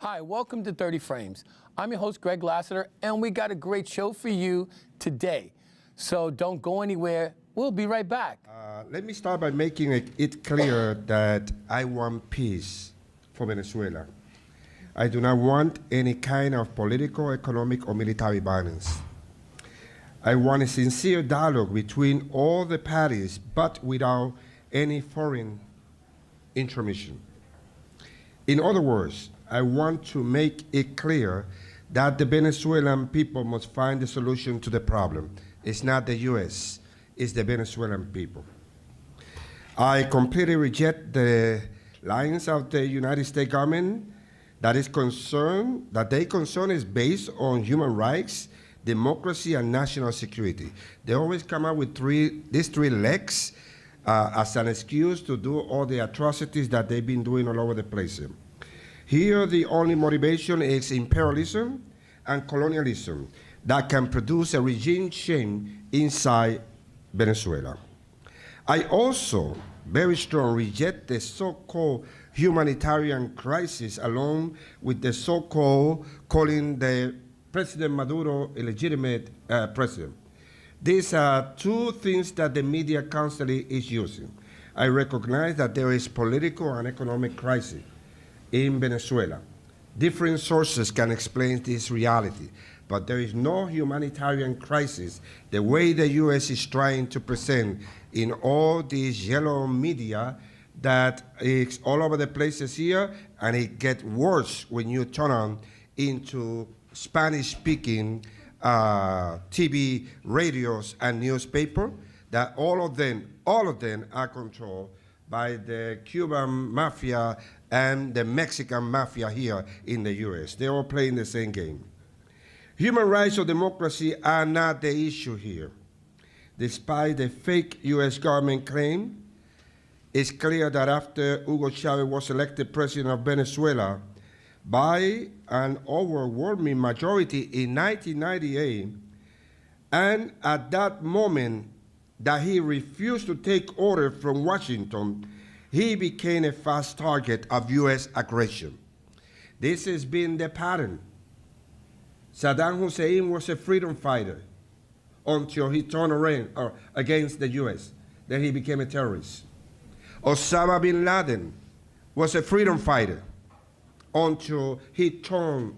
Hi, welcome to 30 Frames. I'm your host, Greg Lassiter, and we got a great show for you today. So don't go anywhere. We'll be right back. Let me start by making it clear that I want peace for Venezuela. I do not want any kind of political, economic, or military violence. I want a sincere dialogue between all the parties, but without any foreign intermission. In other words, I want to make it clear that the Venezuelan people must find the solution to the problem. It's not the U.S., it's the Venezuelan people. I completely reject the lines of the United States government that their concern is based on human rights, democracy, and national security. They always come up with these three legs as an excuse to do all the atrocities that they've been doing all over the place. Here, the only motivation is imperialism and colonialism that can produce a regime change inside Venezuela. I also very strongly reject the so-called humanitarian crisis along with the so-called calling the President Maduro illegitimate president. These are two things that the media constantly is using. I recognize that there is political and economic crisis in Venezuela. Different sources can explain this reality, but there is no humanitarian crisis the way the U.S. is trying to present in all these yellow media that is all over the places here, and it gets worse when you turn on into Spanish-speaking TV, radios, and newspaper, that all of them are controlled by the Cuban mafia and the Mexican mafia here in the U.S. They're all playing the same game. Human rights or democracy are not the issue here. Despite the fake U.S. government claim, it's clear that after Hugo Chavez was elected president of Venezuela by an overwhelming majority in 1998, and at that moment that he refused to take orders from Washington, he became a fast target of U.S. aggression. This has been the pattern. Saddam Hussein was a freedom fighter until he turned around against the U.S. Then he became a terrorist. Osama bin Laden was a freedom fighter until he turned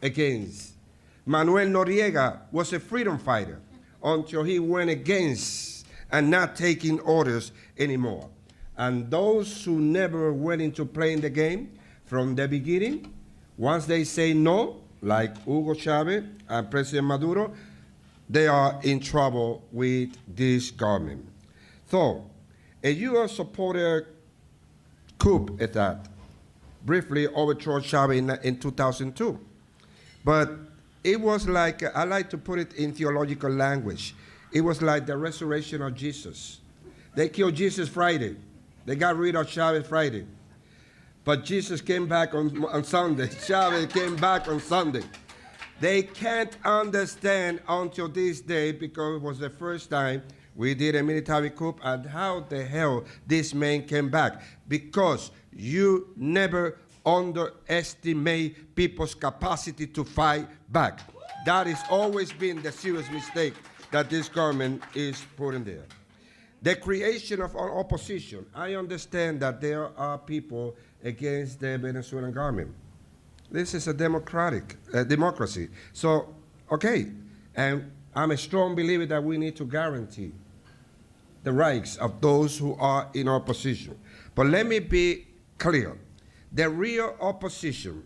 against. Manuel Noriega was a freedom fighter until he went against and not taking orders anymore. And those who never went into playing the game from the beginning, once they say no, like Hugo Chavez and President Maduro, they are in trouble with this government. So, a U.S.-supported coup at that briefly overthrew Chavez in 2002. But it was like, I like to put it in theological language, it was like the resurrection of Jesus. They killed Jesus Friday. They got rid of Chavez Friday. But Jesus came back on Sunday. Chavez came back on Sunday. They can't understand until this day, because it was the first time we did a military coup, and how the hell this man came back. Because you never underestimate people's capacity to fight back. That has always been the serious mistake that this government is putting there. The creation of an opposition. I understand that there are people against the Venezuelan government. This is a democracy. So, okay, and I'm a strong believer that we need to guarantee the rights of those who are in opposition. But let me be clear. The real opposition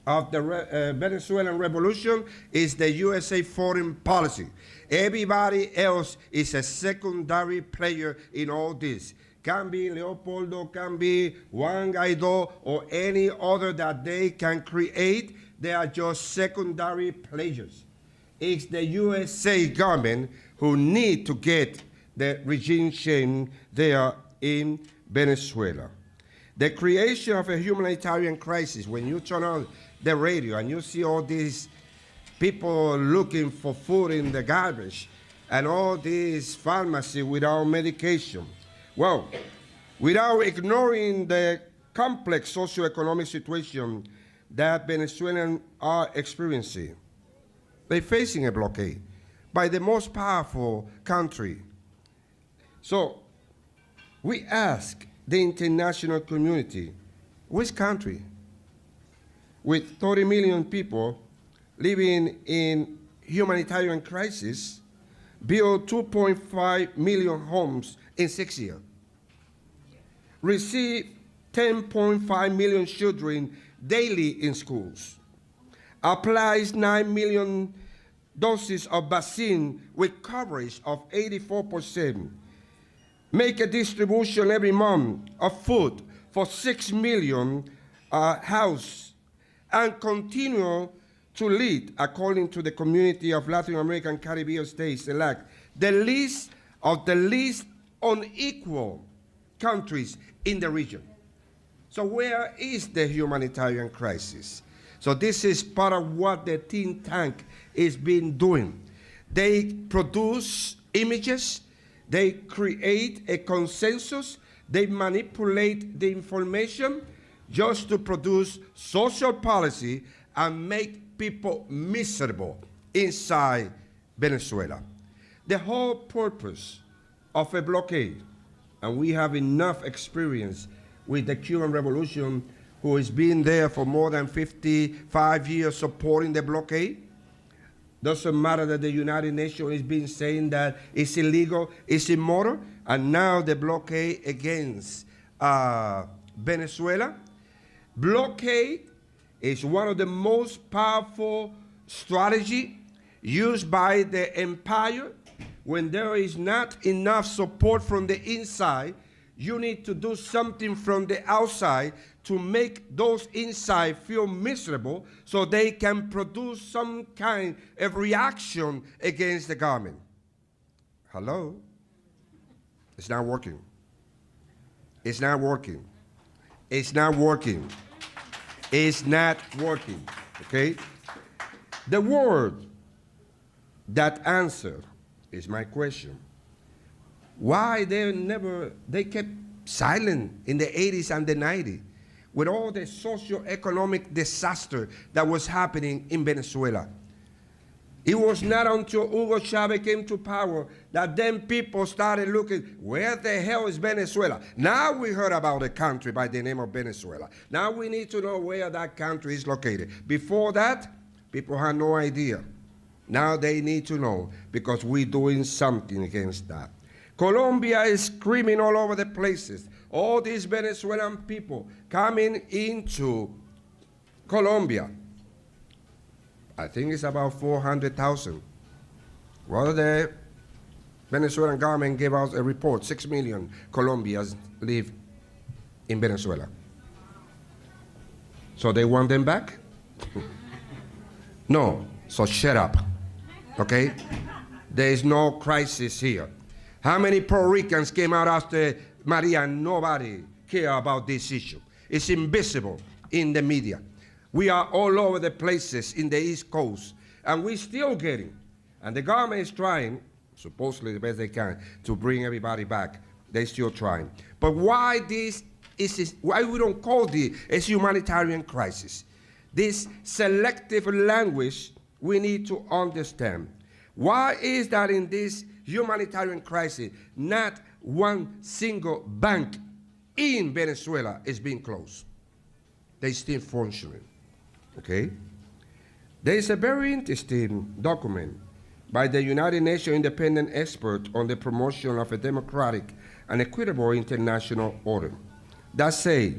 of the Venezuelan revolution is the USA foreign policy. Everybody else is a secondary player in all this. Can be Leopoldo, can be Juan Guaido, or any other that they can create. They are just secondary players. It's the USA government who need to get the regime change there in Venezuela. The creation of a humanitarian crisis, when you turn on the radio and you see all these people looking for food in the garbage and all these pharmacy without medication. Well, without ignoring the complex socioeconomic situation that Venezuelans are experiencing. They're facing a blockade by the most powerful country. So we ask the international community, which country with 30 million people living in humanitarian crisis build 2.5 million homes in 6 years, receive 10.5 million children daily in schools, applies 9 million doses of vaccine with coverage of 84%, make a distribution every month of food for 6 million houses, and continue to lead, according to the community of Latin American Caribbean states, elect the least unequal countries in the region. So where is the humanitarian crisis? So this is part of what the think tank is been doing. They produce images, they create a consensus, they manipulate the information just to produce social policy and make people miserable inside Venezuela. The whole purpose of a blockade, and we have enough experience with the Cuban Revolution, who has been there for more than 55 years supporting the blockade. Doesn't matter that the United Nations has been saying that it's illegal, it's immoral, and now the blockade against Venezuela. Blockade is one of the most powerful strategies used by the empire. When there is not enough support from the inside, you need to do something from the outside to make those inside feel miserable so they can produce some kind of reaction against the government. Hello? It's not working. It's not working. It's not working. It's not working, okay? The word that answer is my question. Why they kept silent in the 80s and the 90s with all the socio-economic disaster that was happening in Venezuela? It was not until Hugo Chavez came to power that then people started looking, where the hell is Venezuela? Now we heard about a country by the name of Venezuela. Now we need to know where that country is located. Before that, people had no idea. Now they need to know because we're doing something against that. Colombia is screaming all over the places. All these Venezuelan people coming into Colombia. I think it's about 400,000. Well, the Venezuelan government gave us a report, 6 million Colombians live in Venezuela. So they want them back? No, so shut up, okay? There is no crisis here. How many Puerto Ricans came out after Maria? Nobody care about this issue. It's invisible in the media. We are all over the places in the East Coast, and we're still getting, and the government is trying, supposedly the best they can, to bring everybody back. They're still trying. But why why we don't call this a humanitarian crisis? This selective language we need to understand. Why is that in this humanitarian crisis, not one single bank in Venezuela is being closed? They're still functioning. Okay? There is a very interesting document by the United Nations independent expert on the promotion of a democratic and equitable international order that say,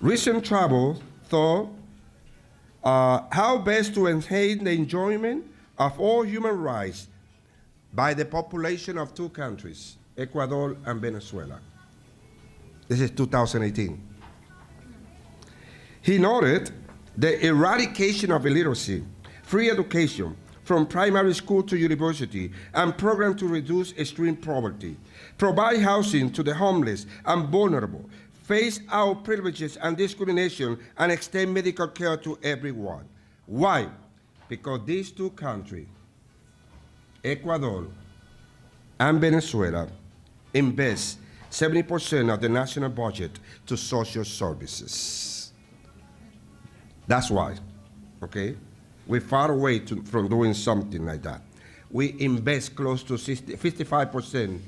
recent travel thought how best to enhance the enjoyment of all human rights by the population of two countries, Ecuador and Venezuela. This is 2018. He noted the eradication of illiteracy, free education from primary school to university, and programs to reduce extreme poverty, provide housing to the homeless and vulnerable, phase out privileges and discrimination, and extend medical care to everyone. Why? Because these two countries, Ecuador and Venezuela, invest 70% of the national budget to social services. That's why, okay? We're far away from doing something like that. We invest close to 55%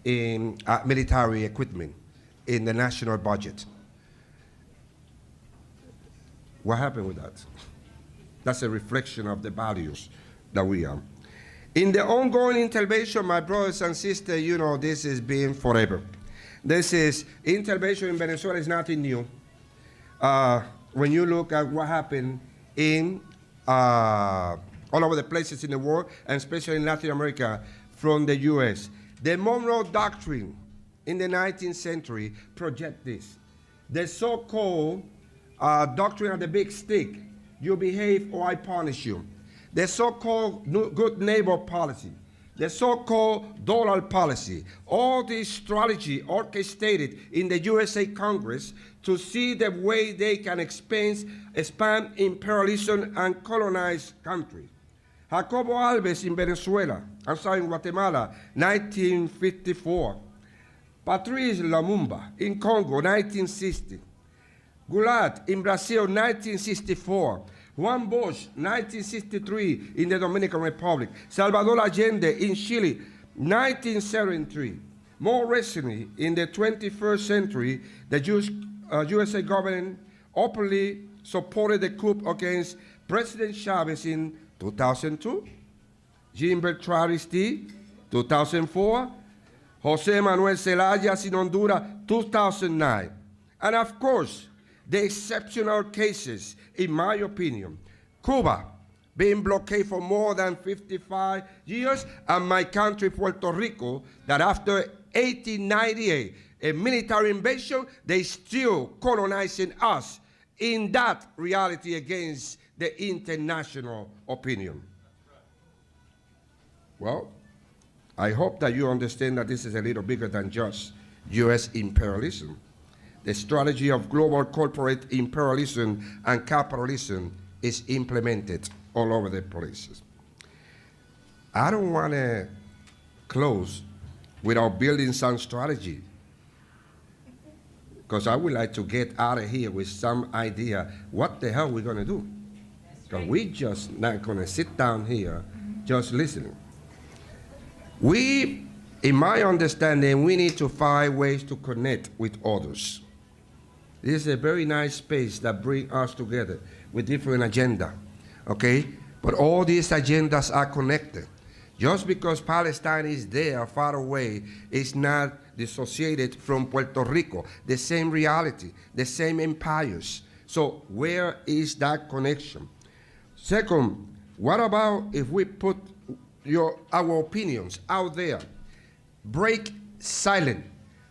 in military equipment in the national budget. What happened with that? That's a reflection of the values that we are. In the ongoing intervention, my brothers and sisters, you know, this has been forever. This is, intervention in Venezuela is nothing new. When you look at what happened in all over the places in the world, and especially in Latin America, from the US. The Monroe Doctrine in the 19th century project this. The so-called doctrine of the big stick, you behave or I punish you. The so-called good neighbor policy, the so-called dollar policy, all this strategy orchestrated in the USA Congress to see the way they can expand imperialism and colonize countries. Jacobo Alves in Venezuela, in Guatemala, 1954. Patrice Lumumba in Congo, 1960. Goulart in Brazil, 1964. Juan Bosch, 1963, in the Dominican Republic. Salvador Allende in Chile, 1973. More recently, in the 21st century, the USA government openly supported the coup against President Chavez in 2002, Jean-Bertrand Aristide, 2004, José Manuel Zelaya in Honduras, 2009. And of course, the exceptional cases, in my opinion, Cuba being blockaded for more than 55 years, and my country, Puerto Rico, that after 1898, a military invasion, they still colonizing us in that reality against the international opinion. Well, I hope that you understand that this is a little bigger than just US imperialism. The strategy of global corporate imperialism and capitalism is implemented all over the places. I don't want to close without building some strategy, because I would like to get out of here with some idea what the hell we're going to do. Because we just not going to sit down here just listening. We, in my understanding, we need to find ways to connect with others. This is a very nice space that brings us together with different agenda, okay? But all these agendas are connected. Just because Palestine is there, far away, is not dissociated from Puerto Rico. The same reality, the same empires. So where is that connection? Second, what about if we put our opinions out there? Break silent.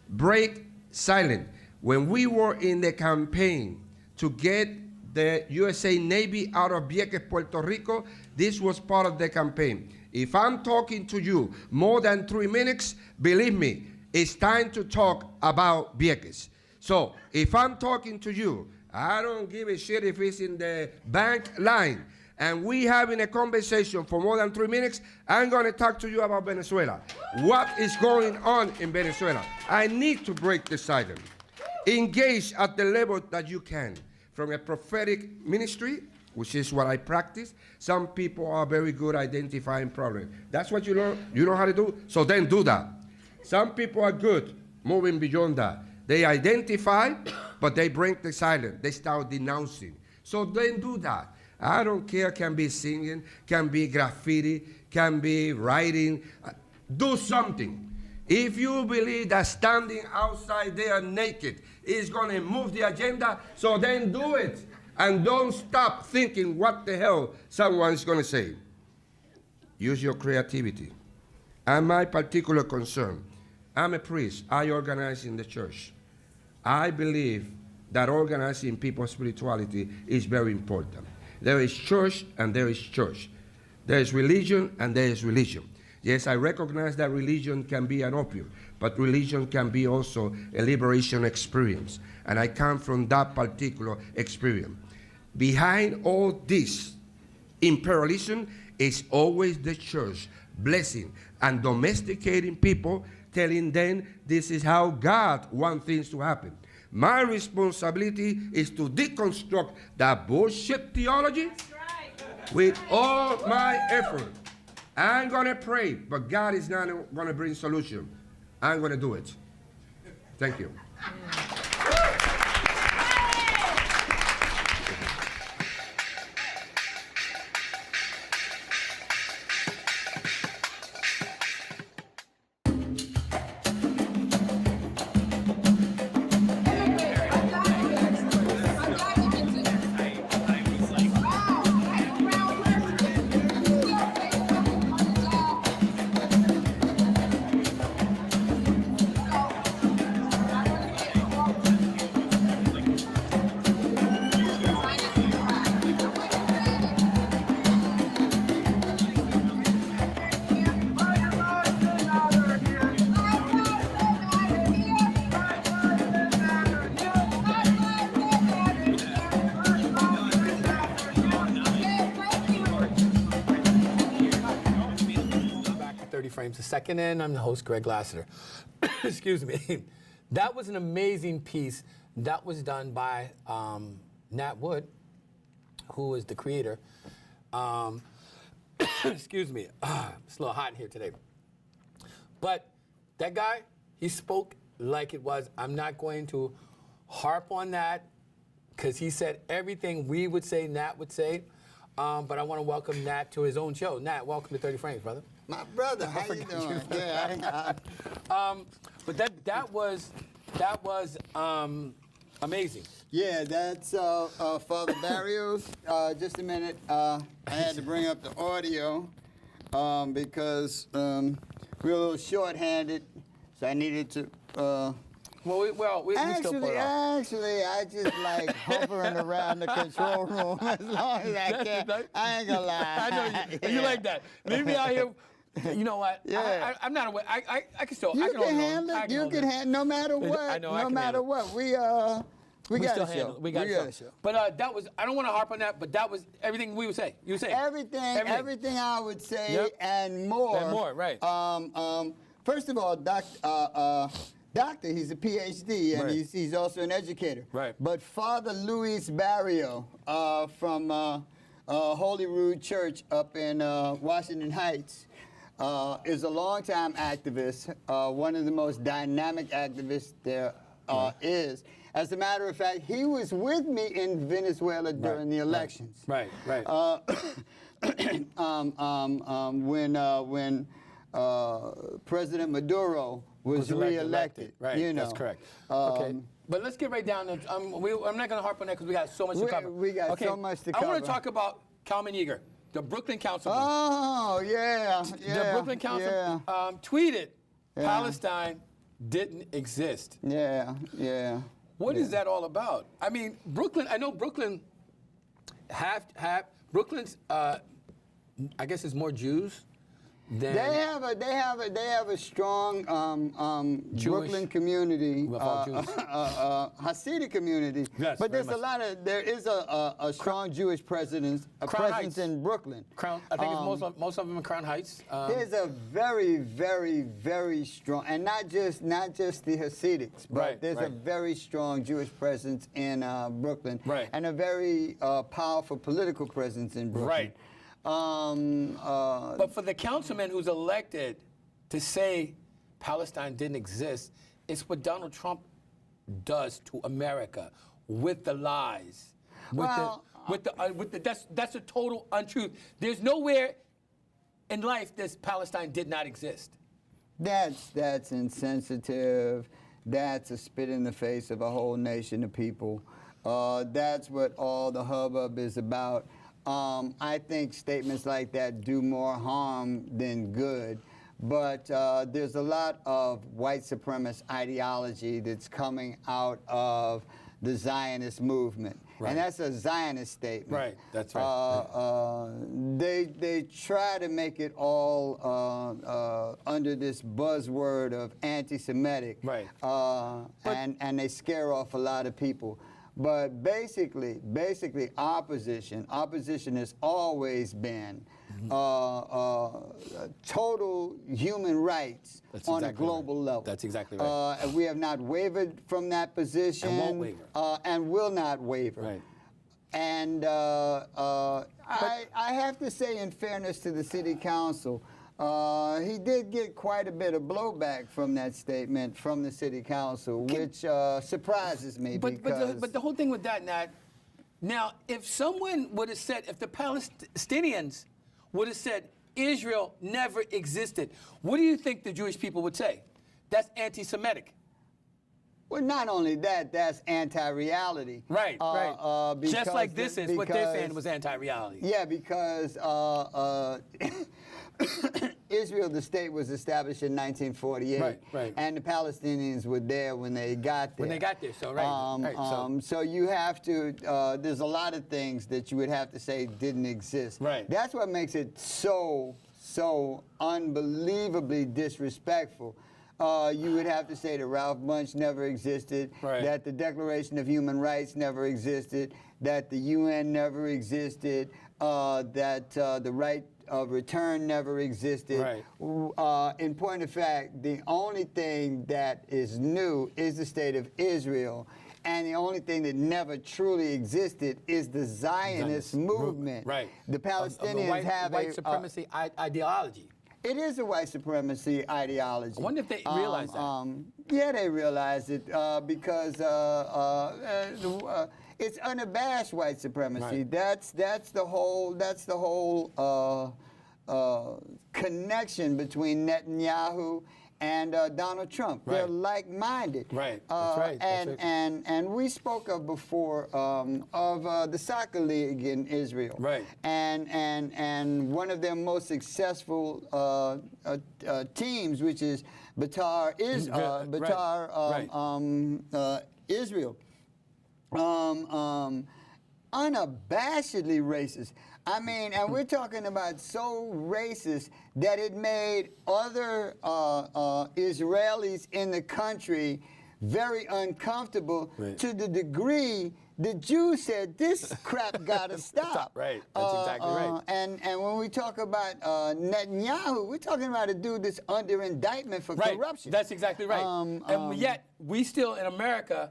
Break silent. When we were in the campaign to get the USA Navy out of Vieques, Puerto Rico, this was part of the campaign. If I'm talking to you more than 3 minutes, believe me, it's time to talk about Vieques. So if I'm talking to you, I don't give a shit if it's in the bank line, and we having a conversation for more than 3 minutes, I'm going to talk to you about Venezuela. What is going on in Venezuela? I need to break the silence. Engage at the level that you can. From a prophetic ministry, which is what I practice, some people are very good identifying problems. That's what you learn. You know how to do? So then do that. Some people are good moving beyond that. They identify, but they break the silence. They start denouncing. So then do that. I don't care, can be singing, can be graffiti, can be writing. Do something. If you believe that standing outside there naked is going to move the agenda, so then do it. And don't stop thinking what the hell someone's going to say. Use your creativity. And my particular concern, I'm a priest. I organize in the church. I believe that organizing people's spirituality is very important. There is church and there is church. There is religion and there is religion. Yes, I recognize that religion can be an opium, but religion can be also a liberation experience. And I come from that particular experience. Behind all this imperialism is always the church blessing and domesticating people, telling them this is how God wants things to happen. My responsibility is to deconstruct that bullshit theology with all my effort. I'm going to pray, but God is not going to bring solution. I'm going to do it. Thank you. Frames a second in. I'm the host, Greg Lassiter. Excuse me. That was an amazing piece that was done by Nat Wood, who is the creator. Excuse me. It's a little hot in here today. But that guy, he spoke like it was. I'm not going to harp on that because he said everything we would say, Nat would say. But I want to welcome Nat to his own show. Nat, welcome to 30 Frames, brother. My brother, how you doing? Yeah, but that was amazing. yeah, that's Father Barrios. Just a minute. I had to bring up the audio because we're a little short-handed, so I needed to. We still pull it off. Actually, I just like hovering around the control room as long as I can. I ain't gonna lie. I know you like that. Leave me out here. You know what? Yeah. I'm not aware. I can still. You I can handle it. You can handle no matter what. I know. No matter what. We got still a show. handle it. We got a show. But that was. I don't want to harp on that. But that was everything we would say. You would say everything I would say, Yep. and more. And more, right? First of all, Doctor, he's a PhD, and Right. he's also an educator. Right. But Father Luis Barrios from Holy Rood Church up in Washington Heights is a longtime activist, one of the most dynamic activists there is. As a matter of fact, he was with me in Venezuela during the elections. Right. When President Maduro was re-elected. Right, you know. that's correct. Okay, but let's get right down to, I'm not going to harp on that because we got so much to cover. We got so much to cover. I want to talk about Kalman Yeager, the Brooklyn councilman. Oh, yeah. The Brooklyn councilman tweeted, Palestine didn't exist. Yeah. What is that all about? I mean, Brooklyn, I know Brooklyn Brooklyn's, I guess it's more Jews. They have a strong Brooklyn community, Hasidic community. Yes, but there is a strong Jewish presence in Brooklyn. I think it's most of them in Crown Heights. There's a very, very, very strong, and not just the Hasidics, but there's a very strong Jewish presence in Brooklyn, and a very powerful political presence in Brooklyn. Right. But for the councilman who's elected to say Palestine didn't exist, it's what Donald Trump does to America with the lies, that's a total untruth. There's nowhere in life that Palestine did not exist. That's insensitive. That's a spit in the face of a whole nation of people. That's what all the hubbub is about. I think statements like that do more harm than good. But there's a lot of white supremacist ideology that's coming out of the Zionist movement. Right. And that's a Zionist statement. Right, that's right. They try to make it all under this buzzword of anti-Semitic. Right. And they scare off a lot of people. But basically opposition has always been total human rights That's on a exactly global right. level. That's exactly right. And we have not wavered from that position. And won't waver. And will not waver. Right. And I have to say, in fairness to the city council, he did get quite a bit of blowback from that statement from the city council, which surprises me. But the whole thing with that, Nat, now, if someone would have said, if the Palestinians would have said Israel never existed, what do you think the Jewish people would say? That's anti-Semitic. Well, not only that, that's anti-reality. Right, right. Just like this is what they're saying was anti-reality. Yeah, because Israel, the state, was established in 1948. Right, right. And the Palestinians were there when they got there. When they got there, so right. So you have to, there's a lot of things that you would have to say didn't exist. Right. That's what makes it so unbelievably disrespectful. You would have to say that Ralph Bunche never existed, right. that the Declaration of Human Rights never existed, that the UN never existed, that the right of return never existed. Right. In point of fact, the only thing that is new is the state of Israel. And the only thing that never truly existed is the Zionist movement. Right. The Palestinians have white supremacy ideology. It is a white supremacy ideology. I wonder if they realize that. Yeah, they realize it because it's unabashed white supremacy. Right. That's the whole connection between Netanyahu and Donald Trump. Right. They're like-minded. Right. That's right. And we spoke of before of the soccer league in Israel. Right. And one of their most successful teams, which is Betar Israel, unabashedly racist. I mean, and we're talking about so racist that it made other Israelis in the country very uncomfortable, right. to the degree the Jews said, this crap gotta stop. Right, that's exactly right. And when we talk about Netanyahu, we're talking about a dude that's under indictment for right. corruption. That's exactly right. And yet, we still in America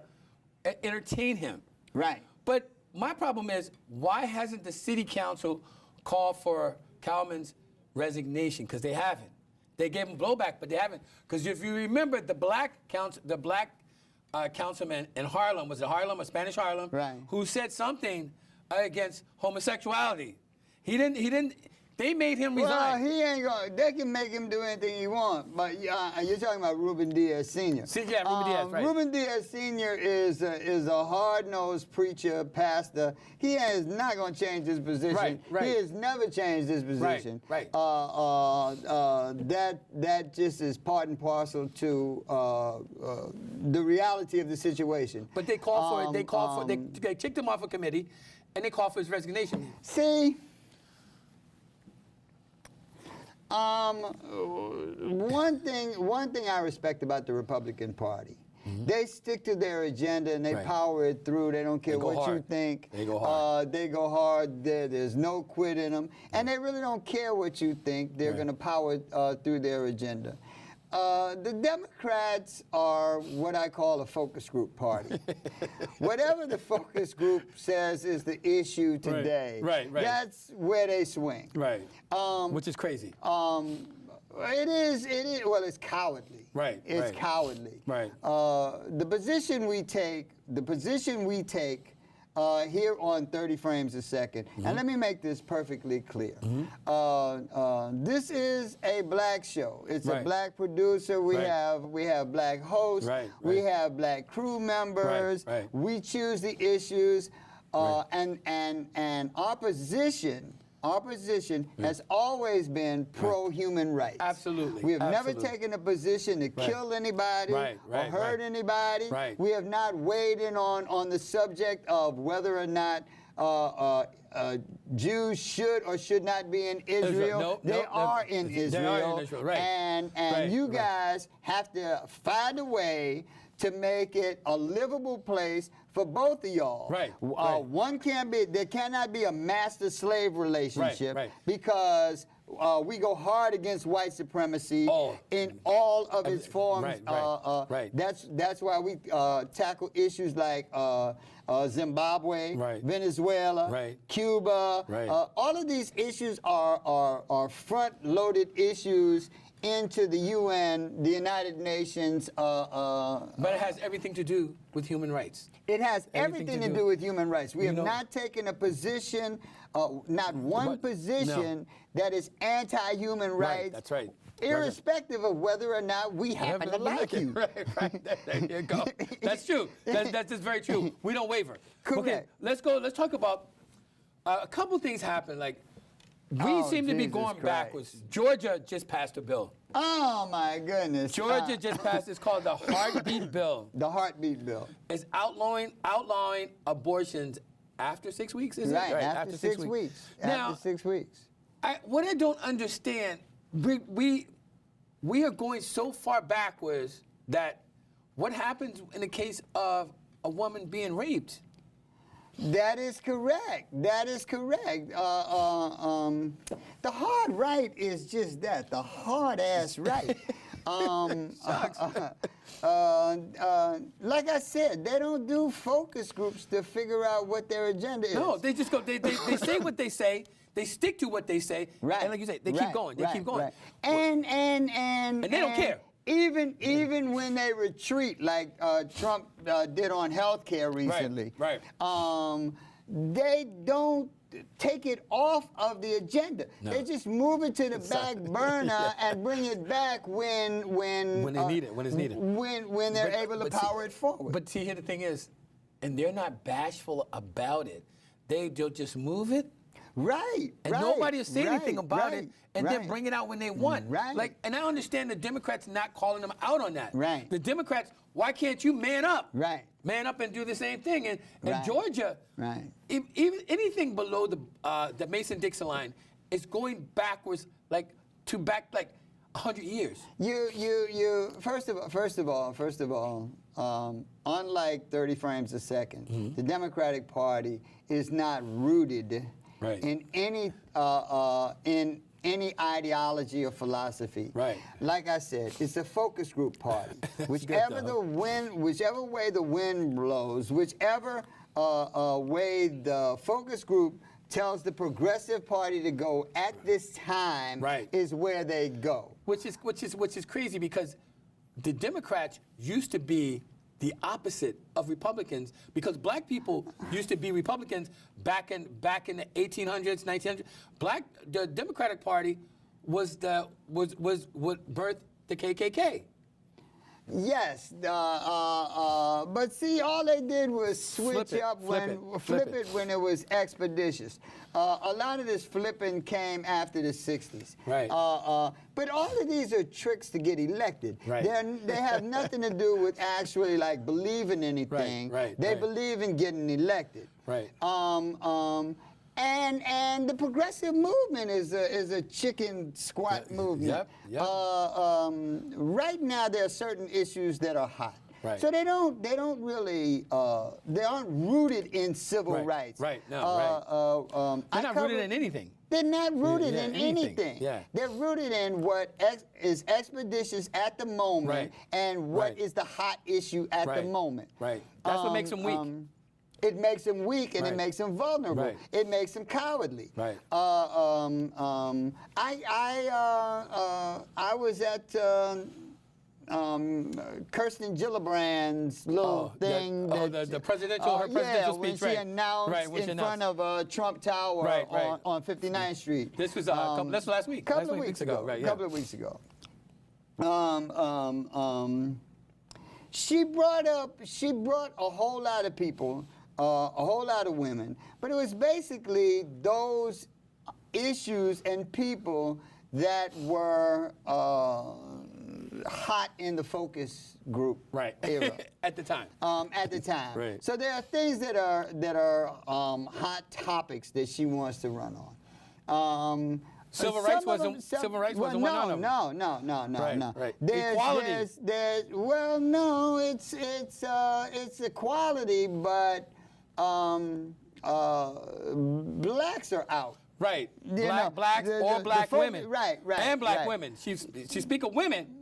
entertain him. Right. But my problem is, why hasn't the city council called for Kalman's resignation? Because they haven't. They gave him blowback, but they haven't. Because if you remember, the black councilman in Harlem, was it Harlem or Spanish Harlem? Right. Who said something against homosexuality. He didn't. They made him resign. Well, he ain't going. They can make him do anything he wants. But you're talking about Ruben Diaz Sr. Yeah, Ruben Diaz, right. Ruben Diaz Sr. is a hard-nosed preacher, pastor. He is not going to change his position. Right. He has never changed his position. Right. That just is part and parcel to the reality of the situation. But they called for it. They kicked him off a committee, and they called for his resignation. See. One thing I respect about the Republican Party, they stick to their agenda and they power it through. They don't care what you think. They go hard. They go hard. There's no quit in them, and they really don't care what you think. They're going to power through their agenda. The Democrats are what I call a focus group party. Whatever the focus group says is the issue today, right. that's where they swing. Right. Which is crazy. It is. Well, it's cowardly. Right. It's cowardly. Right. The position we take here on 30 frames a second, and let me make this perfectly clear. This is a black show. It's a black producer. We have black hosts. We have black crew members. We choose the issues, and opposition has always been pro-human rights. Absolutely. We have never taken a position to kill anybody or hurt anybody. We have not weighed in on the subject of whether or not Jews should or should not be in Israel. They are in Israel. And you guys have to find a way to make it a livable place for both of y'all. Right, right. One there cannot be a master-slave relationship right. because we go hard against white supremacy in all of its forms. Right. That's why we tackle issues like Zimbabwe, Right. Venezuela, Right. Cuba. Right. All of these issues are front-loaded issues into the UN, the United Nations. But it has everything to do with human rights. It has everything to do with human rights. We have know- not taken a position, not one But- position that is anti-human rights. That's right. Irrespective of whether or not we happen to like you. Right. There you go. That's true. That's just very true. We don't waver. Okay, Correct. let's go. Let's talk about a couple things happen. Like we Oh, seem to be Jesus going Christ. backwards. Georgia just passed a bill. Oh my goodness. Georgia just passed. It's called the Heartbeat Bill. The heartbeat bill. It's outlawing abortions after 6 weeks. Is Right, it right? after 6 weeks. Now, After 6 weeks. what I don't understand, we are going so far backwards that what happens in the case of a woman being raped? That is correct. That is correct. The hard right is just that, the hard ass right. Like I said, they don't do focus groups to figure out what their agenda is. No, they just go. They say what they say. They stick to what they say. Right. And like you say, they keep going. They keep going. Right. And they don't care. Even when they retreat, like Trump did on healthcare recently, Right. They don't take it off of the agenda. No. They just move it to the back burner and bring it back when they need it, when it's needed. When they're able to power it forward. But see, here the thing is, and they're not bashful about it. They'll just move it. Right, And right, nobody will say right, anything about right, it, and right. then bring it out when they want. Right. Like, and I understand the Democrats not calling them out on that. Right. The Democrats, why can't you man up? Right. Man up and do the same thing. And Right. Georgia, Right. Even anything below the Mason-Dixon line is going backwards, like 100 years. You first of all, unlike 30 frames a second, Mm-hmm. the Democratic Party is not rooted Right. in any ideology or philosophy. Right. Like I said, it's a focus group party. good, whichever though. whichever way the wind blows, whichever way the focus group tells the Progressive Party to go at this time Right. is where they go. Which is crazy because the Democrats used to be the opposite of Republicans because black people used to be Republicans back in the 1800s, 1900s. The Democratic Party was what birthed the KKK. Yes, but see, all they did was switch Flip it, up flip it. when it was expeditious. A lot of this flipping came after the 60s. Right. But all of these are tricks to get elected. Right. They have nothing to do with actually like believing anything. Right, They right. believe in getting elected. Right. And the progressive movement is a chicken squat movement. Yep. Right now, there are certain issues that are hot. Right. So they don't really they aren't rooted in civil Right. rights. Right. No. They're not rooted in anything. They're not rooted Yeah, in anything. anything. Yeah. They're rooted in what is expeditious at the moment Right. and what Right. is the hot issue at the Right. moment. Right. That's what makes them weak. It makes them weak and Right. it makes them vulnerable. Right. It makes them cowardly. Right. I was at Kirsten Gillibrand's little thing. the presidential, her presidential when speech, she right. announced Right, when she in front of Trump Tower Right, right. on 59th Street. This was that's last week. Couple Last of weeks ago. Right. Yeah. Couple of weeks ago. She brought a whole lot of people, a whole lot of women, but it was basically those issues and people that were hot in the focus group Right. era. At the time. At the time. Right. So there are things that are hot topics that she wants to run on. Civil some rights of wasn't. them- some- Civil rights well, wasn't one of them. No. Right, right. There's, Equality. well, no, it's equality, but blacks are out. Right. You know, Blacks or black women. Right. And black right. women. She speak of women.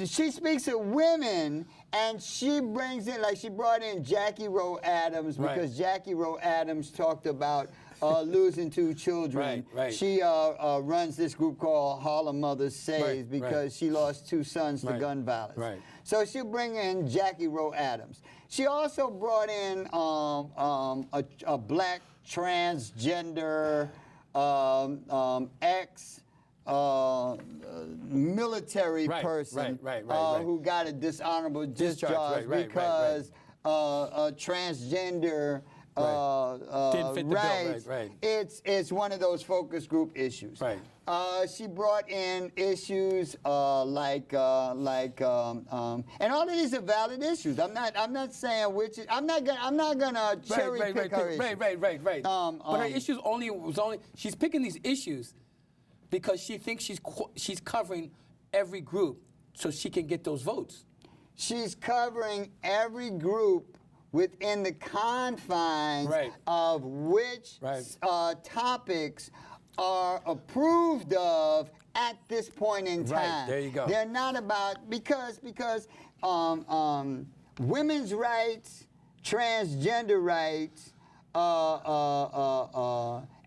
She speaks of women, and she brings in, like she brought in Jackie Rowe Adams because Right. Jackie Rowe Adams talked about losing 2 children. Right. She runs this group called Harlem Mothers Saves Right, because right. she lost 2 sons to Right, gun violence. right. So she'll bring in Jackie Rowe Adams. She also brought in a black transgender military Right, person right. who got a dishonorable discharge right. because transgender Didn't fit the bill, rights. right. It's one of those focus group issues. Right. She brought in issues and all of these are valid issues. I'm not saying which. I'm not gonna cherry pick her issues. Right. But her issues was only she's picking these issues because she thinks she's covering every group so she can get those votes. She's covering every group within the confines Right. of which Right. topics are approved of at this point in Right, time. there you go. They're not about because women's rights, transgender rights,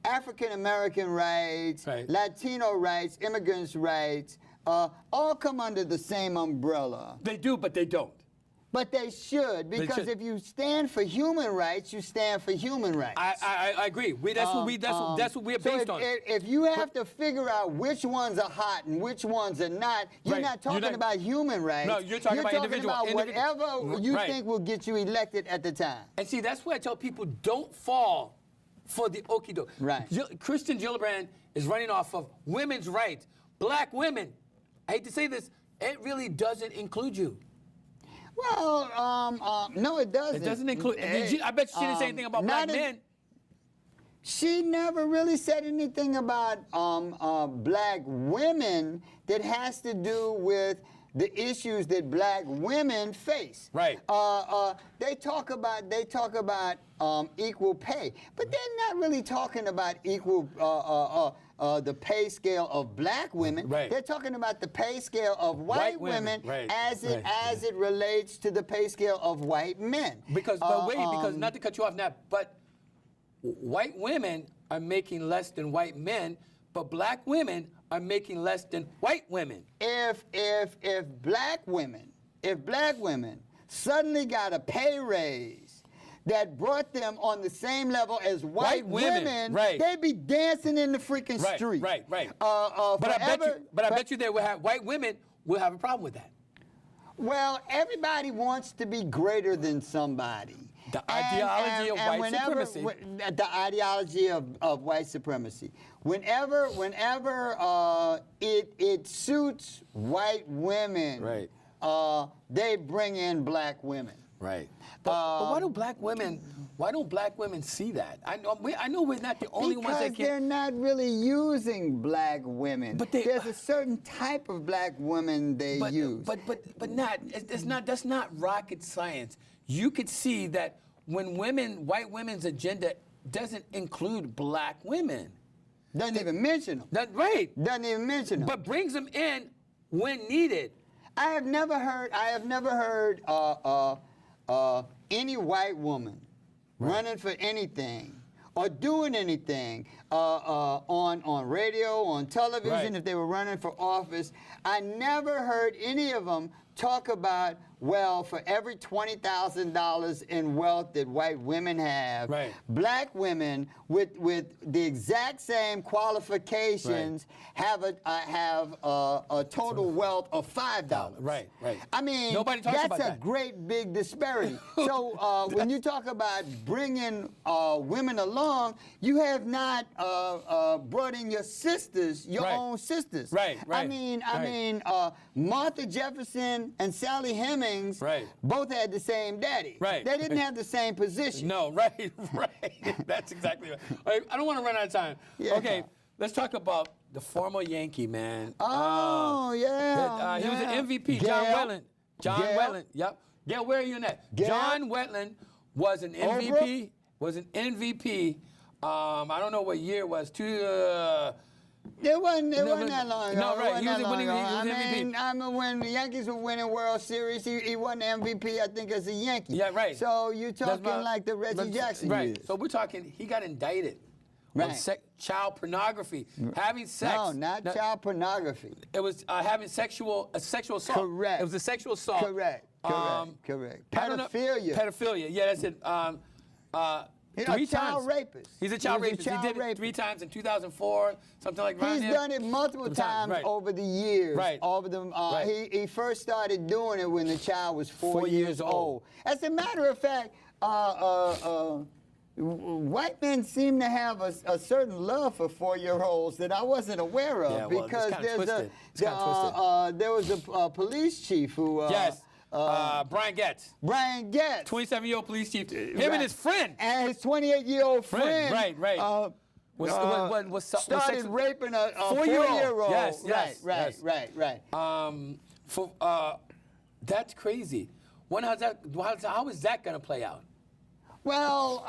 African American rights, Right. Latino rights, immigrants' rights, all come under the same umbrella. They do, but they don't. But they should, because should. if you stand for human rights, you stand for human rights. I agree. That's what we're So based on. if you have to figure out which ones are hot and which ones are not, you're Right. not talking You're not- about human rights. No, you're talking about individual- whatever you Right. think will get you elected at the time. And see, that's why I tell people don't fall for the okie doke. Right. Kristen Gillibrand is running off of women's rights. Black women, I hate to say this, it really doesn't include you. Well, no, it doesn't. It doesn't include. I bet she didn't say anything about black men. She never really said anything about black women that has to do with the issues that black women face. Right. They talk about equal pay, but they're not really talking about equal the pay scale of black women. Right. They're talking about the pay scale of white women Right. as Right. it relates to the pay scale of white men. Because not to cut you off now, but white women are making less than white men, but black women are making less than white women. If black women suddenly got a pay raise that brought them on the same level as white women, right. they'd be dancing in the freaking street. Right. But I bet you they will have white women will have a problem with that. Well, everybody wants to be greater than somebody. The ideology of white supremacy. The ideology of white supremacy. Whenever it suits white women, Right. They bring in black women. Right. But why don't black women see that? I know we're not the only ones that Because they're can. not really using black women. But there's a certain type of black women they use. That's not rocket science. You could see that when white women's agenda doesn't include black women. Doesn't even mention them. Right. Doesn't even mention them. But brings them in when needed. I have never heard any white woman running for anything or doing anything on radio, on television, Right. if they were running for office. I never heard any of them talk about, well, for every $20,000 in wealth that white women have, Right. black women with the exact same qualifications have a total wealth of $5. Right. I mean, Nobody talks that's about a that. great big disparity. So when you talk about bringing women along, you have not brought in your sisters, your Right. own sisters. Right. I mean, Martha Jefferson and Sally Hemings Right. both had the same daddy. Right. They didn't have the same position. No, right. That's exactly right. I don't want to run out of time. Yeah. Okay, let's talk about the former Yankee, man. Oh, yeah. He was yeah. an MVP, Gail. John Wetland. John Gail. Wetland, yep. Gail, where are you in that? Gail. John Wetland was an MVP. Overbrook? Was an MVP. I don't know what year it was. It wasn't that long ago. No, right. It He was wasn't that when he long was ago. MVP. I mean, when the Yankees were winning World Series, he won the MVP, I think, as a Yankee. Yeah, right. So you're talking like the Reggie Jackson Right. years. So we're talking, he got indicted. Right. On child pornography, having sex. No, not child pornography. It was having sexual assault. Correct. It was a sexual assault. Correct. Correct. I don't know- Pedophilia. Pedophilia. Yeah, that's it. Three child times. rapist. He's a child He's a rapist. child He did it rapist. 3 times in 2004, something like that. He's done it multiple times right. over the years. Right. Over the, Right. He first started doing it when the child was 4 4 years years old. old. As a matter of fact, white men seem to have a certain love for 4-year-olds that I wasn't aware of, Yeah, well, it's because kinda there's twisted. It's kinda there was a police chief who Yes. Brian Getz, Brian Getz, 27-year-old police chief. Him Right. and his friend. and his 28-year-old friend, Right. Was started raping a 4-year-old. 4-year-old. Yes, yes, right, yes. right. That's crazy. How is that going to play out? Well,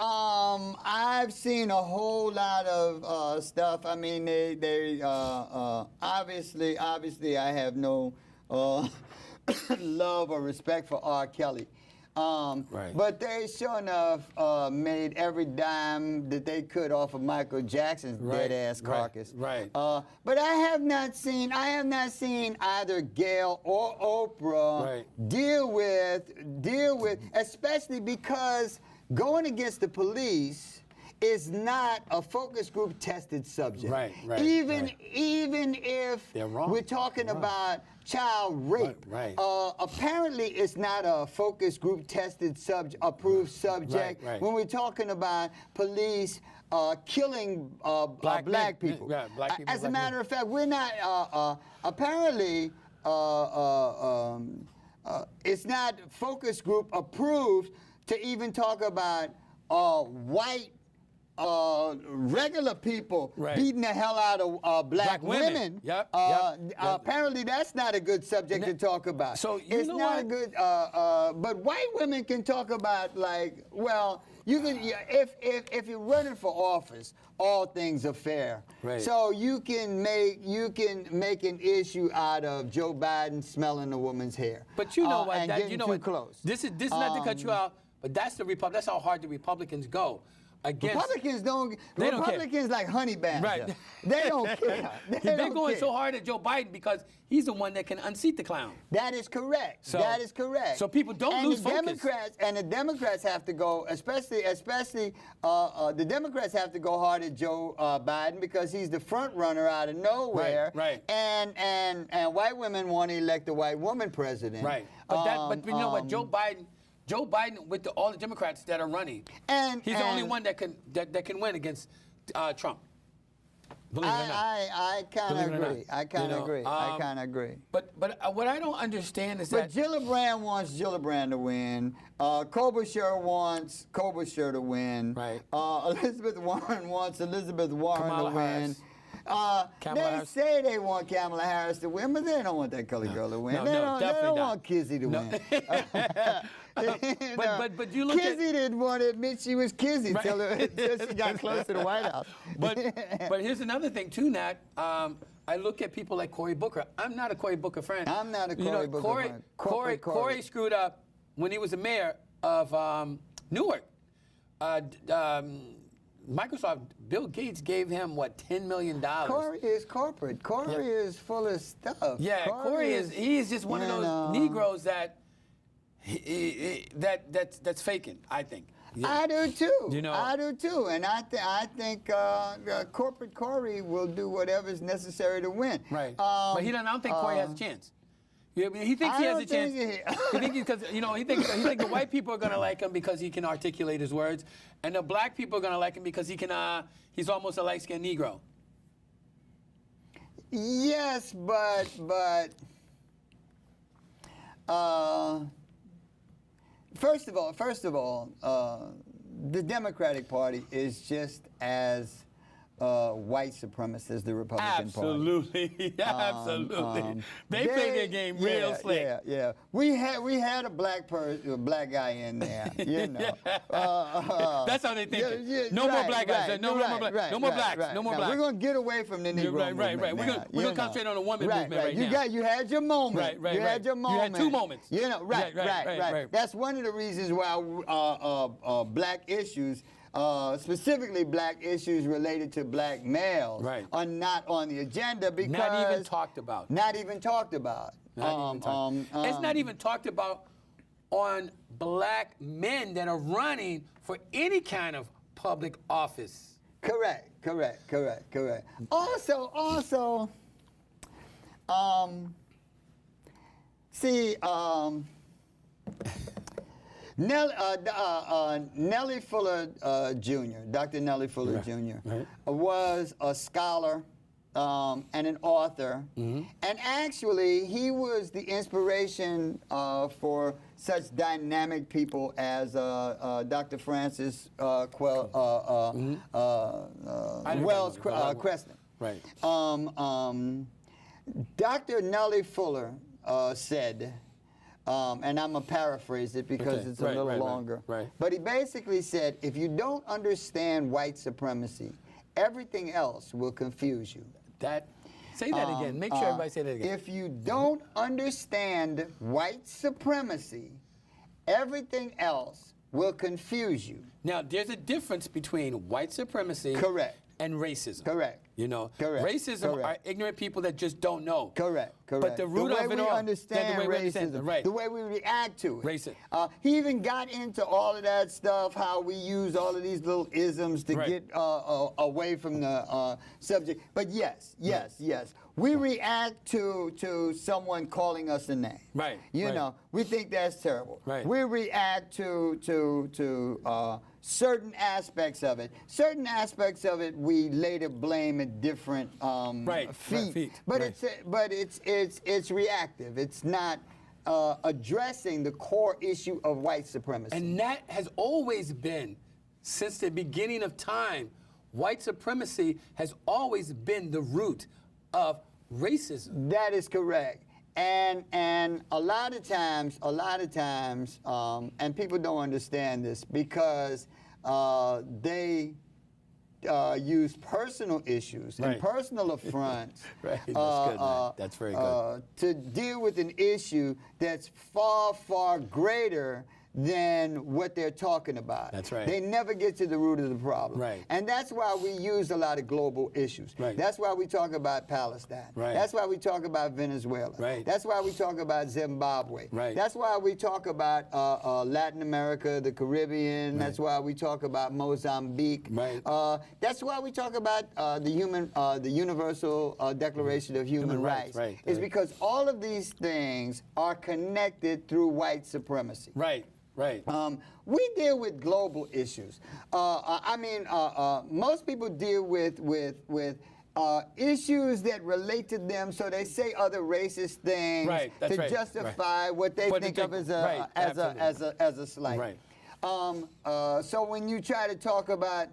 I've seen a whole lot of stuff. I mean, they obviously, I have no love or respect for R. Kelly. Right. But they sure enough made every dime that they could off of Michael Jackson's Right, dead-ass right, carcass. right. But I have not seen either Gail or Oprah Right. deal with, especially because going against the police is not a focus group tested subject. Right, Even right. if They're wrong. we're talking about child rape. Right. Apparently, it's not a focus group tested approved subject. Right. When we're talking about police killing black people. Yeah, black people. As a matter of fact, we're not. Apparently, it's not focus group approved to even talk about white. Regular people Right. beating the hell out of black women. women. Yep. Apparently, that's not a good subject to talk about. So you it's know not what? a good. But white women can talk about, like, well, you can if you're running for office, all things are fair. Right. So you can make an issue out of Joe Biden smelling a woman's hair. But you know what? And getting too close. This is not to cut you out, but that's That's how hard the Republicans go. Republicans don't. They don't care. Republicans like honey badger. Right. They don't care. They're going so hard at Joe Biden because he's the one that can unseat the clown. That is correct. That is correct. So people don't lose focus. The Democrats have to go, especially the Democrats have to go hard at Joe Biden because he's the front runner out of nowhere. Right. And white women want to elect a white woman president. Right. But you know what? Joe Biden with all the Democrats that are running, he's the only one that can win against Trump. Believe it or not. I kind of agree. I kind of agree. I kind of agree. But what I don't understand is But that Gillibrand wants Gillibrand to win. Klobuchar wants Klobuchar to win. Right. Elizabeth Warren wants Elizabeth Warren Kamala to win. Kamala They Harris. say they want Kamala Harris to win, but they don't want that colored girl to win. No, they no, don't, definitely not. want Kizzy to win. But you look Kizzy didn't want to admit she was Kizzy until she got close to the White House. But here's another thing too, Nat. I look at people like Cory Booker. I'm not a Cory Booker friend. I'm not a Cory Booker friend. Cory screwed up when he was the mayor of Newark. Microsoft, Bill Gates gave him, what, $10 million? Corey is corporate. Corey is full of stuff. Yeah, Corey is just one of those Negroes that that's faking, I think. Yeah. I do too. You know, I do too, and I think corporate Corey will do whatever is necessary to win. Right. But I don't think Corey has a chance. Yeah, he thinks he has a chance. He thinks because he thinks the white people are gonna like him because he can articulate his words, and the black people are gonna like him because he can. He's almost a light-skinned Negro. Yes, but first of all, the Democratic Party is just as white supremacists, the Republican Party. Absolutely, absolutely. They play their game real slick. Yeah. We had a black guy in there, you know. That's how they think. No more black guys. No more blacks. No more blacks. Now, we're gonna get away from the Negro movement. Right. We're gonna concentrate on the woman movement right now. You had your moment. Right. You had your moment. You had 2 moments. You know, right. That's one of the reasons why black issues. Specifically black issues related to black males are not on the agenda because not even talked about. Not even talked about. It's not even talked about on black men that are running for any kind of public office. Correct. Also, Nellie Fuller Jr., Dr. Nellie Fuller Jr., was a scholar and an author, and actually he was the inspiration for such dynamic people as Dr. Francis Wells Creston. Right. Dr. Nellie Fuller said, and I'm going to paraphrase it because it's a little longer. Right. But he basically said, if you don't understand white supremacy, everything else will confuse you. Say that again. Make sure everybody say that again. If you don't understand white supremacy, everything else will confuse you. Now, there's a difference between white supremacy and racism. Correct. You know, Correct. racism are ignorant people that just don't know. Correct. But the root of it all, understand the way racism, the way we react to it. Racism. He even got into all of that stuff, how we use all of these little isms to get away from the subject. But yes, we react to someone calling us a name. Right. You know, we think that's terrible. Right. We react to certain aspects of it. Certain aspects of it we later blame at different feet. But it's reactive. It's not addressing the core issue of white supremacy. And that has always been, since the beginning of time, white supremacy has always been the root of racism. That is correct. And a lot of times, and people don't understand this because they use personal issues and personal affronts That's good, man. That's very good. To deal with an issue that's far, far greater than what they're talking about. That's right. They never get to the root of the problem. Right. And that's why we use a lot of global issues. Right. That's why we talk about Palestine. Right. That's why we talk about Venezuela. Right. That's why we talk about Zimbabwe. Right. That's why we talk about Latin America, the Caribbean. Right. That's why we talk about Mozambique. Right. That's why we talk about the Universal Declaration of Human Rights. Right. It's because all of these things are connected through white supremacy. Right. We deal with global issues. Most people deal with issues that relate to them, so they say other racist things to justify what they think of as a slight. Right. So when you try to talk about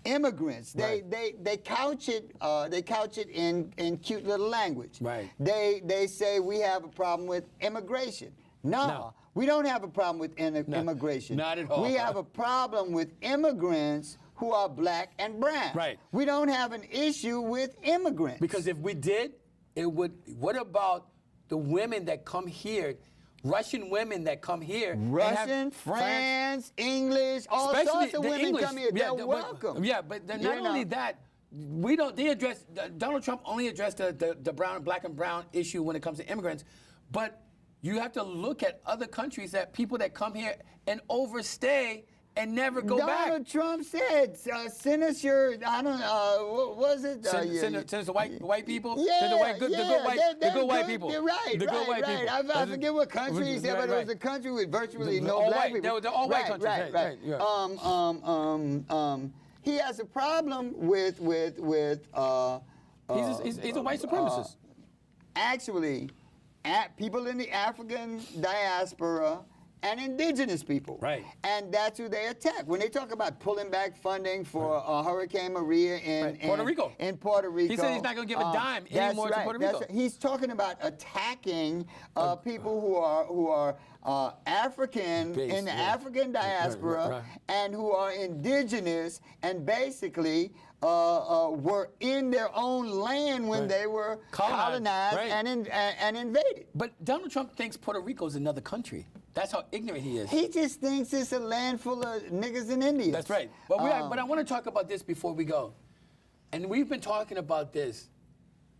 immigrants, they couch it in cute little language. Right. They say we have a problem with immigration. No, we don't have a problem with immigration. Not at all. We have a problem with immigrants who are black and brown. Right. We don't have an issue with immigrants. Because if we did, it would. What about the women that come here? Russian women that come here. Russian, France, English, all sorts of women come here. They're welcome. But not only that, we don't. They address Donald Trump only addressed the black and brown issue when it comes to immigrants, but you have to look at other countries that people that come here and overstay and never go back. Donald Trump said, send us your, I don't know, what was it? Send us the white people? Yeah, the good white people. You're right, the good white people. I forget what country he said, but it was a country with virtually no black people. They're all white countries. Right. He has a problem with he's a white supremacist. Actually, people in the African diaspora and indigenous people. Right. And that's who they attack. When they talk about pulling back funding for Hurricane Maria in Puerto Rico. In Puerto Rico. He said he's not going to give a dime that's anymore right, to Puerto that's Rico. right. He's talking about attacking people who are African Based, in the yeah. African diaspora Right. and who are indigenous and basically were in their own land when they were colonized Right. and invaded. But Donald Trump thinks Puerto Rico is another country. That's how ignorant he is. He just thinks it's a land full of niggas and Indians. That's right. But, but I want to talk about this before we go. And we've been talking about this.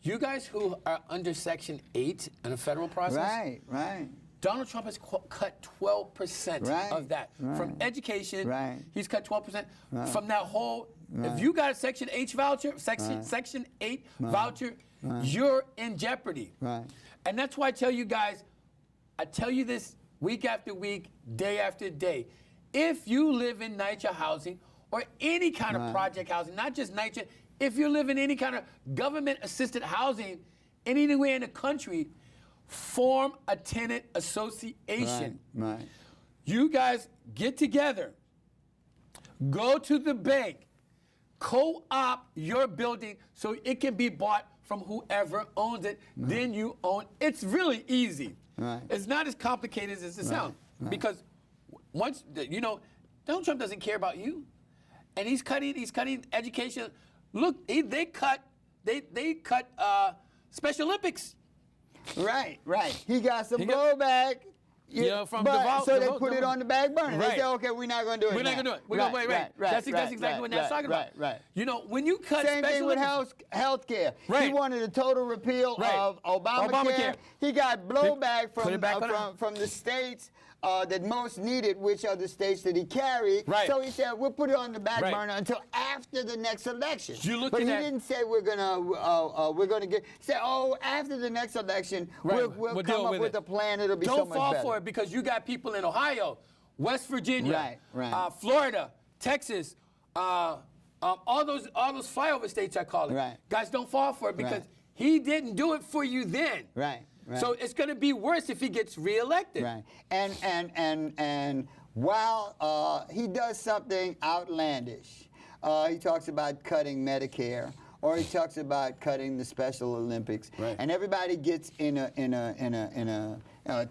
You guys who are under Section 8 in the federal process, Right. Donald Trump has cut 12% Right, of that. right. From education, Right. he's cut 12%. Right. From that whole, Right. if you got a Section 8 voucher, Section 8 voucher, you're in jeopardy. Right. And that's why I tell you guys, I tell you this week after week, day after day. If you live in NYCHA housing or any kind of project housing, not just NYCHA, if you live in any kind of government-assisted housing anywhere in the country, form a tenant association. Right. You guys get together, go to the bank, co-op your building so it can be bought from whoever owns it. Then you own. It's really easy. Right. It's not as complicated as it sounds because once Donald Trump doesn't care about you, and he's cutting education. Look, they cut Special Olympics. Right. He got some He got- blowback. From but, the so they put it on the back burner. Right. They said, okay, we're not going to do it. We're not now. going to do it. We're going to wait. That's exactly what Nat's talking about. Right. You know, when you cut Same thing Special with Olympics, health care. Right. He wanted a total repeal Right. of Obamacare. Obamacare. He got blowback Put it back on. from the states that most needed, which are the states that he carried. Right. So he said, we'll put it on the back Right. burner until after the next election. You're looking but he at- didn't say we're gonna get. Say, after the next election, Right. we'll We'll come deal up with with it. a plan. It'll be don't so much fall better. for it because you got people in Ohio, West Virginia, Right. Florida, Texas, all those flyover states I call it. Right. Guys, don't fall for it because Right. he didn't do it for you then. Right. So it's going to be worse if he gets reelected. Right. And while he does something outlandish, he talks about cutting Medicare, or he talks about cutting the Special Olympics, Right. and everybody gets in a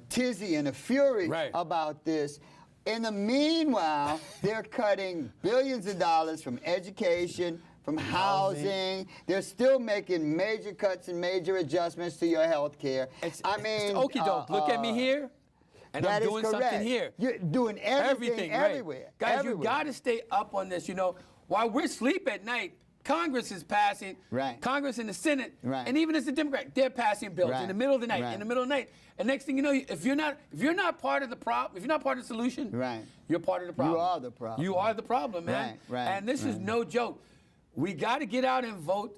tizzy and a fury Right. about this. In the meanwhile, they're cutting billions of dollars from education, from housing. They're still making major cuts and major adjustments to your health care. It's okie doke. Look at me here, and that I'm is doing correct. something here. You're doing everything right. everywhere. Guys, everywhere. you got to stay up on this. You know, while we're asleep at night, Congress is passing. Right. Congress and the Senate, Right. and even as the Democrat, they're passing bills Right. in the middle of the night. Right. In the middle of the night, and next thing you know, if you're not part of the problem, if you're not part of the solution, Right. you're part of the problem. You are the problem. You are the problem, man. Right. And this is no joke. We got to get out and vote.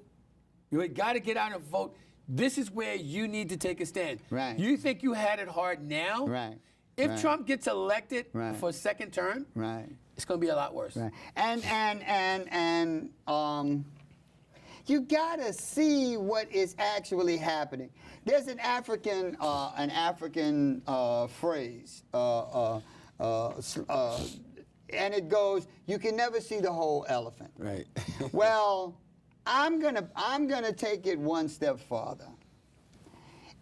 We got to get out and vote. This is where you need to take a stand. Right. You think you had it hard now? Right. If Right. Trump gets elected Right. for a second term, Right. it's going to be a lot worse. Right. And you gotta see what is actually happening. There's an African phrase, and it goes, "You can never see the whole elephant." Right. Well, I'm gonna take it one step farther.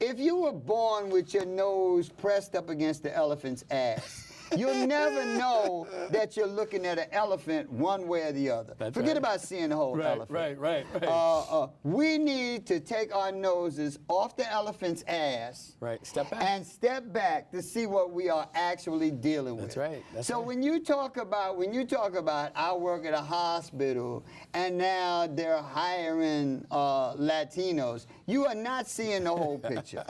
If you were born with your nose pressed up against the elephant's ass, you'll never know that you're looking at an elephant one way or the other. That's Forget right. about seeing the whole elephant. Right. We need to take our noses off the elephant's ass. Right. Step back. And step back to see what we are actually dealing with. That's right. That's so right. when you talk about I work at a hospital and now they're hiring Latinos, you are not seeing the whole picture.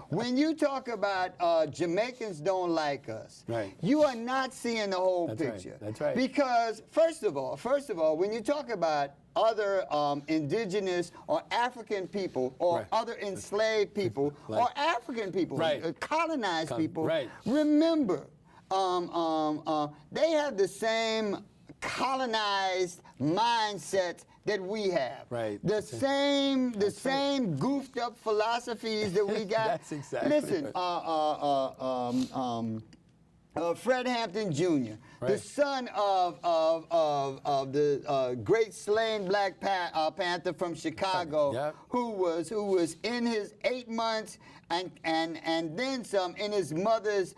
When you talk about Jamaicans don't like us, Right. you are not seeing the whole That's right. picture. That's right. Because first of all, when you talk about other indigenous or African people or Right. other enslaved people Like- or African people, Right. colonized people, right. remember, they have the same colonized mindsets that we have. Right. The same goofed up philosophies that we got. That's exactly Listen, right. Fred Hampton Jr., the Right. son of the great slain Black Panther from Chicago, Yep. who was in his 8 months and then some in his mother's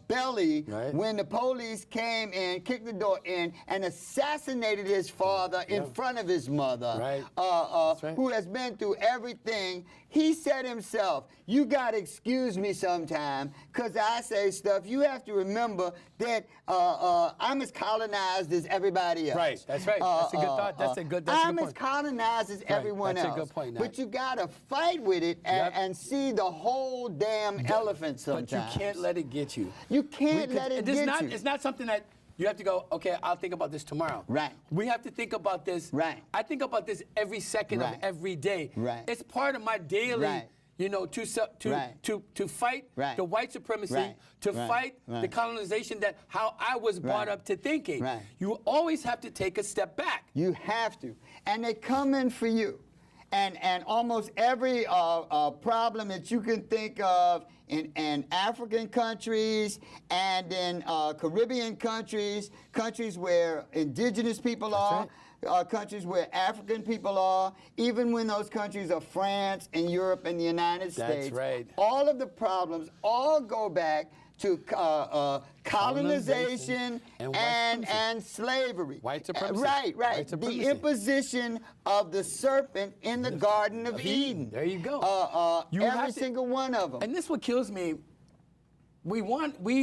belly Right. when the police came in, kicked the door in, and assassinated his father in front of his mother, Right. That's right. who has been through everything. He said himself, "You gotta excuse me sometime, cause I say stuff. You have to remember that I'm as colonized as everybody else." Right. That's right. That's a good thought. That's a good I'm point. as colonized as everyone That's a else. good point, Nat. But you gotta fight with it Yep. and see the whole damn elephant sometimes. But you can't let it get you. You can't let it get you. It's not something that you have to go, okay, I'll think about this tomorrow. Right. We have to think about this. Right. I think about this every second Right. of every day. Right. It's part of my daily, Right. you know, to fight Right. the white supremacy, Right. to Right. fight Right. the colonization that how I was brought Right. up to thinking. Right. You always have to take a step back. You have to. And they come in for you. And almost every problem that you can think of in African countries and in Caribbean countries, countries where indigenous people are, countries where African people are, even when those countries are France and Europe and the United That's States, right. all of the problems all go back to colonization and white supremacy. and slavery. White supremacy. Right. White The supremacy. imposition of the serpent in the Garden of Eden. There you go. You Every have to- single one of them. And this what kills me. We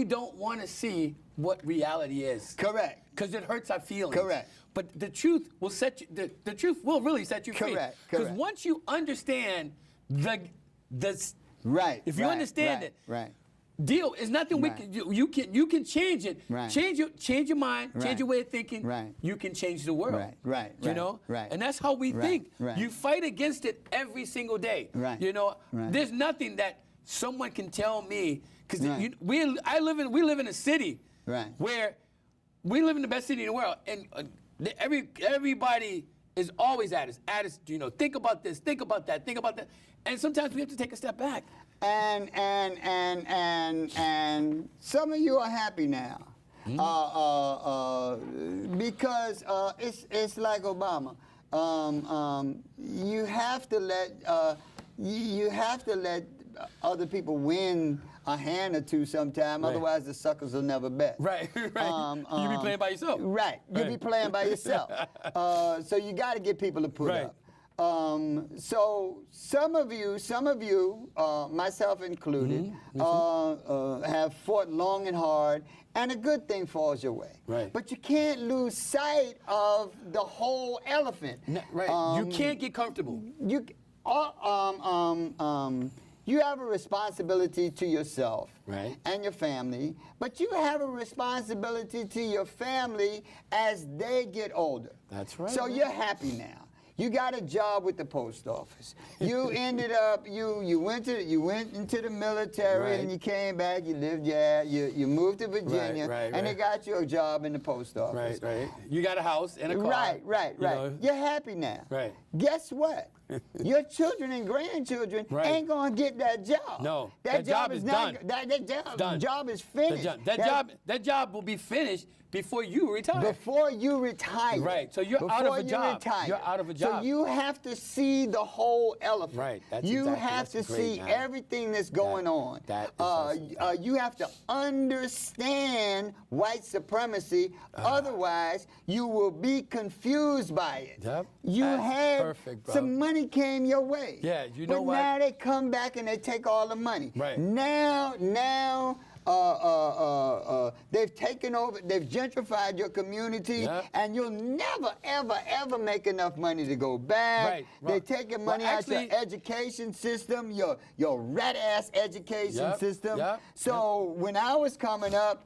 don't want to see what reality is. Correct. Because it hurts our feelings. Correct. But the truth will set you. The truth will really set you free. Correct. Because Correct. once you understand the Right. if you right, understand right, it, Right. deal is nothing we Right. can. You can change it. Right. Change your mind. Right. Change your way of thinking. Right. You can change the world. Right. You know. Right. And that's how we Right. think. Right. You fight against it every single day. Right. You know. Right. There's nothing that someone can tell me because Right. we live in a city. Right. Where we live in the best city in the world, and everybody is always at us. You know, think about this, think about that, think about that, and sometimes we have to take a step back. And some of you are happy now. Because it's like Obama. You have to let other people win a hand or two sometime, Right. otherwise the suckers will never bet. Right. You be playing by yourself. Right, you'll be Right. playing by yourself. So you got to get people to put Right. up. So some of you, myself included, have fought long and hard, and a good thing falls your way. Right. But you can't lose sight of the whole elephant. Right. You can't get comfortable. You have a responsibility to yourself Right. and your family, but you have a responsibility to your family as they get older. That's right, So man. you're happy now. You got a job with the post office. You ended up you went into the military Right. and you came back. You lived you moved to Virginia right, and they right. got you a job in the post office. Right. You got a house and a car. Right. you know. You're happy now. Right. Guess what? Your children and grandchildren Right. ain't gonna get that job. No, that that job is not done. That Done. job is finished. That job will be finished before you retire. Before you retire. Right, so you're out of Before a you job. retire. You're out of a job. So you have to see the whole elephant. Right, that's you exactly- have that's to great, see man. everything that's going on. that is awesome. You have to understand white supremacy. Otherwise, you will be confused by it. Yep, You that's had perfect, bro. some money came your way. Yeah, you know but what? now they come back and they take all the money. Right. Now, they've taken over, they've gentrified your community, Yep. and you'll never, ever make enough money to go back. Right. They're taking money out actually- your education system, your rat-ass education Yep, system. yep, So when I was coming up,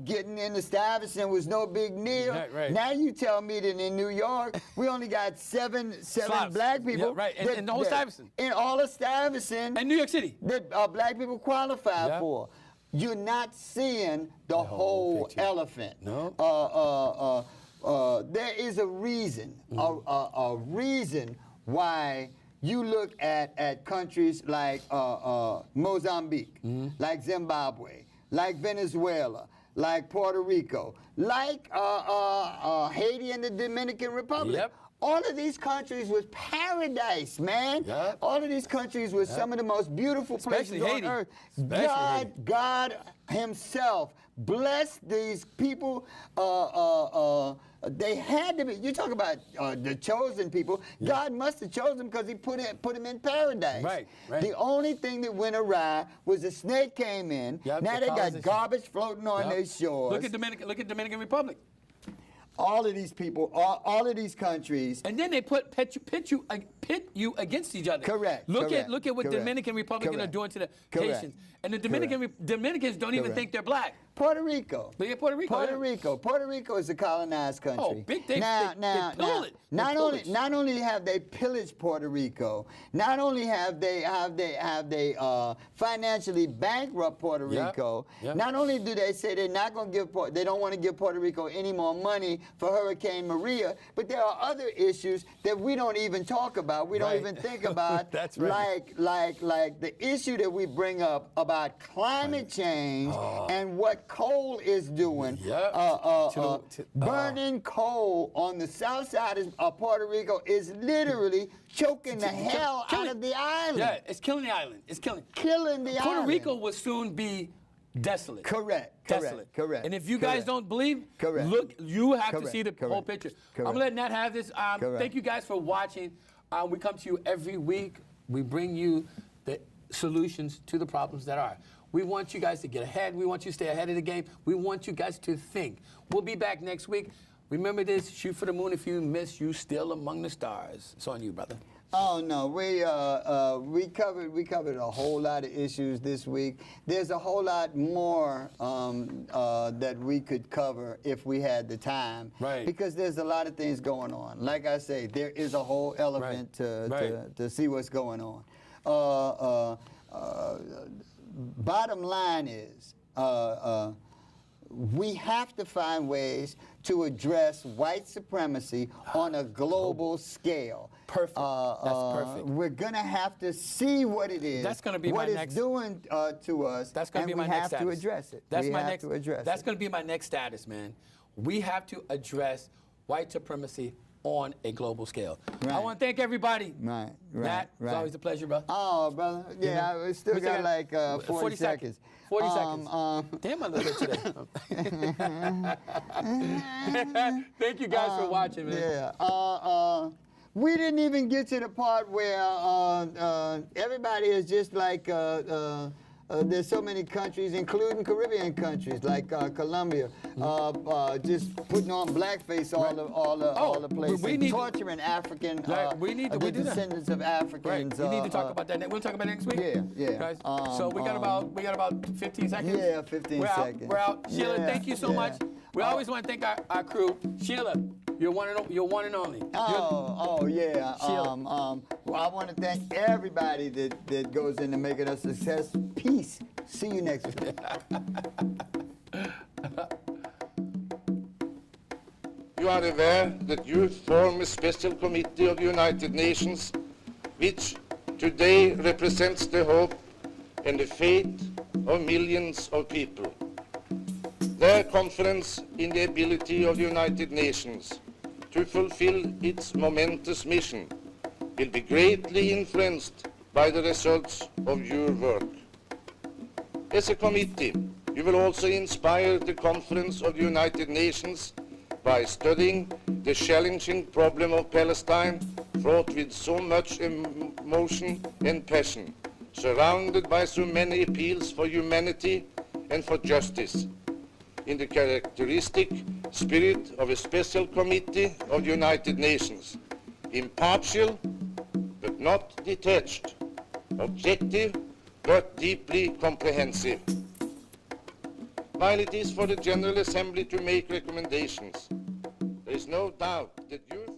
getting into Stuyvesant was no big deal. Right. Now you tell me that in New York, we only got seven Slavs. black people. Yeah, right, in the whole Stuyvesant. In all of Stuyvesant And New York City. that black people qualify Yep. for. You're not seeing the whole picture. elephant. No. There is a reason, a reason why you look at countries like Mozambique, like Zimbabwe, like Venezuela, like Puerto Rico, like Haiti and the Dominican Republic. Yep. All of these countries was paradise, man. Yep. All of these countries were some of the most beautiful Especially places Haiti. on earth. Especially Haiti. God himself blessed these people. They had to be. You talk about the chosen people. God must have chosen them because he put them in paradise. Right, right. The only thing that went awry was the snake came in. Yep, Now the they got colonization. garbage floating on Yep. their shores. Look at Dominican Republic. All of these people, all of these countries. And then they pit you against each other. Correct, Look correct, at what correct, Dominican Republicans are correct, doing to the correct, Haitians. And the Dominicans don't even Correct. think they're black. Puerto Rico. But yeah, Puerto Rico. Puerto yeah. Rico. Puerto Rico is a colonized country. Oh, big thing. Now, They now, pull it. They not pillage. only have they pillaged Puerto Rico, not only have they financially bankrupt Puerto Yeah, Rico. yeah. Not only do they say they're not going to they don't want to give Puerto Rico any more money for Hurricane Maria, but there are other issues that we don't even talk about. We don't Right. even think about. That's right. Like the issue that we bring up about climate change and what coal is doing. Yep. Burning coal on the south side of Puerto Rico is literally choking the hell out of the island. Yeah, it's killing the island. It's killing Killing the Puerto island. Rico will soon be desolate. Correct. Desolate. Correct. And if you guys correct. don't believe, Correct. look, you have to Correct. see the whole Correct. picture. Correct. I'm letting Nat have this. Correct. Thank you guys for watching. We come to you every week. We bring you the solutions to the problems that are. We want you guys to get ahead. We want you to stay ahead of the game. We want you guys to think. We'll be back next week. Remember this, shoot for the moon. If you miss, you still among the stars. It's on you, brother. Oh no, we covered a whole lot of issues this week. There's a whole lot more that we could cover if we had the time. Right. Because there's a lot of things going on. Like I say, there is a whole elephant to see what's going on. Bottom line is, we have to find ways to address white supremacy on a global scale. Perfect. That's perfect. We're gonna have to see what it is. That's gonna be what my it's next. doing to us. That's going to and be my next we status. have to address it. That's we my have next. to address That's it. going to be my next status, man. We have to address white supremacy on a global scale. I Right. want to thank everybody. Right, Matt, right. it's always a pleasure, bro. Oh, brother. Yeah, we still got like 40 seconds. 40 seconds. Damn, I look good today. Thank you guys for watching, man. Yeah. We didn't even get to the part where everybody is just like there's so many countries, including Caribbean countries like Colombia, just putting on blackface all the places, we need to- torturing African we do the that. descendants of Right. Africans. We need to talk about that. We'll talk about it next week. Yeah. Guys. So we got about 15 seconds. Yeah, 15 seconds. We're out. Sheila, Yeah, thank you so yeah. much. We always want to thank our crew. Sheila, you're one and only. Yeah. Sheila. Well, I want to thank everybody that goes into making a success. Peace. See you next week. You are aware that you form a special committee of the United Nations, which today represents the hope and the fate of millions of people. Their confidence in the ability of the United Nations to fulfill its momentous mission will be greatly influenced by the results of your work. As a committee, you will also inspire the confidence of the United Nations by studying the challenging problem of Palestine, fraught with so much emotion and passion, surrounded by so many appeals for humanity and for justice, in the characteristic spirit of a special committee of the United Nations, impartial but not detached, objective but deeply comprehensive. While it is for the General Assembly to make recommendations, there is no doubt that you